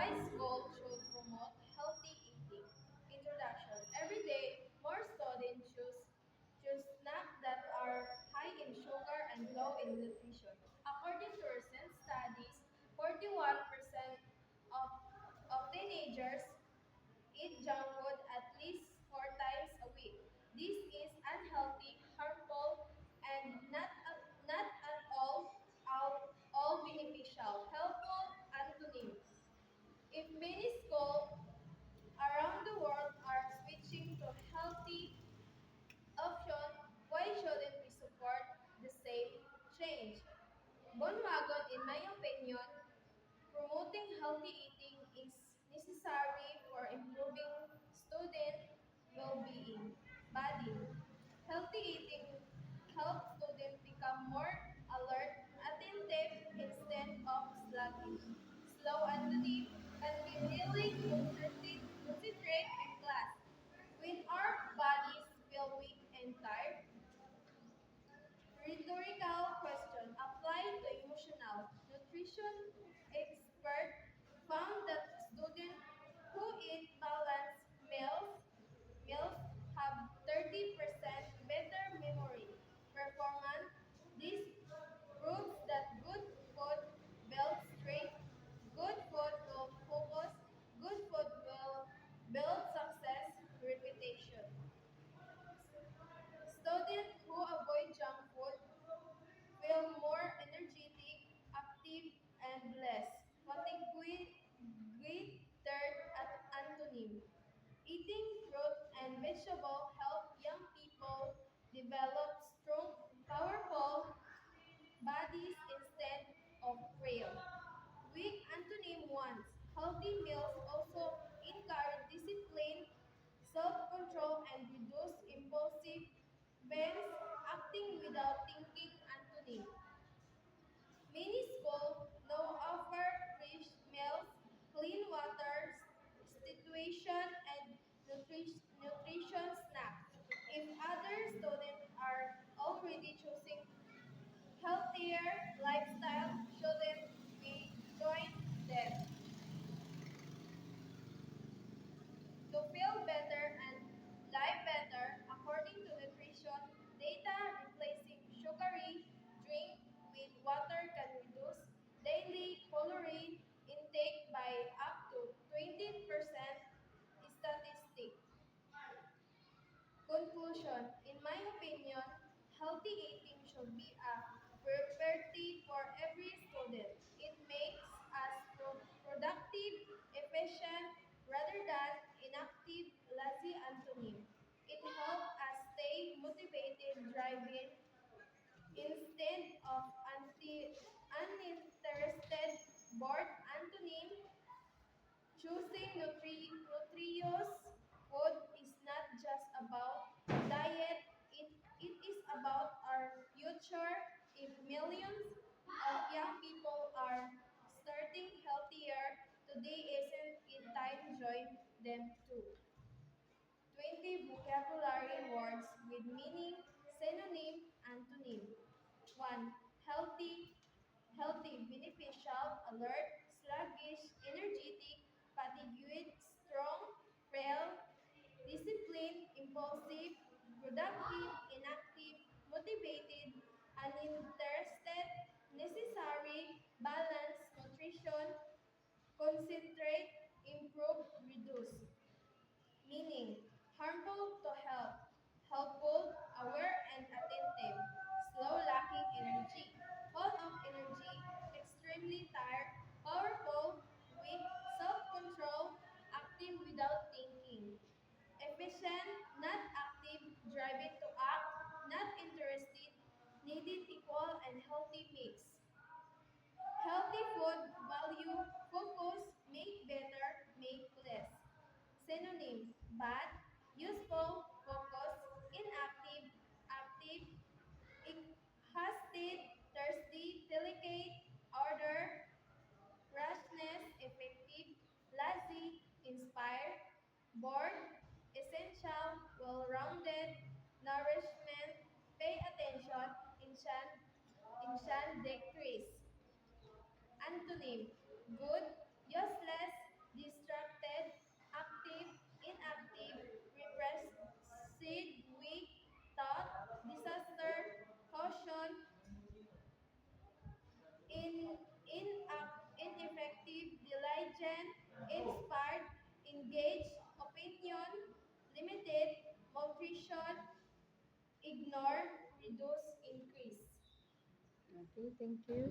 Why school should promote healthy eating? Introduction. Every day, more students choose snacks that are high in sugar and low in nutrition. According to recent studies, 41% of, of teenagers eat junk food at least 4 times a week. This is unhealthy, harmful, and not at all beneficial. Helpful antonym. If many schools around the world are switching to healthy options, why shouldn't we support the same change? Bonwagon, in my opinion, promoting healthy eating is necessary for improving student well-being. Body. Healthy eating helps students become more alert, attentive instead of sluggish. Slow antonym can be really concentrate in class. When our bodies feel weak and tired, rhetorical question applied to emotional nutrition expert found that students who eat balanced meals have 30% better memory performance. This proves that good food builds strength, good food will focus, good food will build success, reputation. Students who avoid junk food feel more energetic, active, and less fatigued. Third antonym. Eating fruit and vegetable help young people develop strong, powerful bodies instead of frail. Weak antonym ones. Healthy meals also encourage discipline, self-control, and reduce impulsive bends, acting without thinking antonym. Many schools now offer fresh meals, clean water, situation, and nutrition snacks. If other students are already choosing healthier lifestyle, shouldn't we join them to feel better and live better? According to nutrition data, replacing sugary drink with water can reduce daily calorie intake by up to 20%. Statistic. Conclusion. In my opinion, healthy eating should be a priority for every student. It makes us productive, efficient, rather than inactive, lazy antonym. It helps us stay motivated, driving, instead of uninterested, bored antonym. Choosing nutritious food is not just about diet, it is about our future. If millions of young people are starting healthier, today isn't it time to join them too? 20 vocabulary words with meaning, synonym, antonym. 1. Healthy, beneficial, alert, sluggish, energetic, fatigued, strong, frail, disciplined, impulsive, productive, inactive, motivated, uninterested, necessary, balanced, nutrition, concentrate, improve, reduce. Meaning, harmful to health, helpful, aware and attentive, slow, lacking energy, full of energy, extremely tired, powerful, weak, self-control, active without thinking, efficient, not active, driving to act, not interested, needed equal and healthy mix. Healthy food, value, focus, make better, make less. Synonyms: bad, useful, focus, inactive, active, hasted, thirsty, delicate, order, rashness, effective, lazy, inspired, bored, essential, well-rounded, nourishment, pay attention, enchant, decrease. Antonym: good, useless, nor reduce increase. Okay, thank you.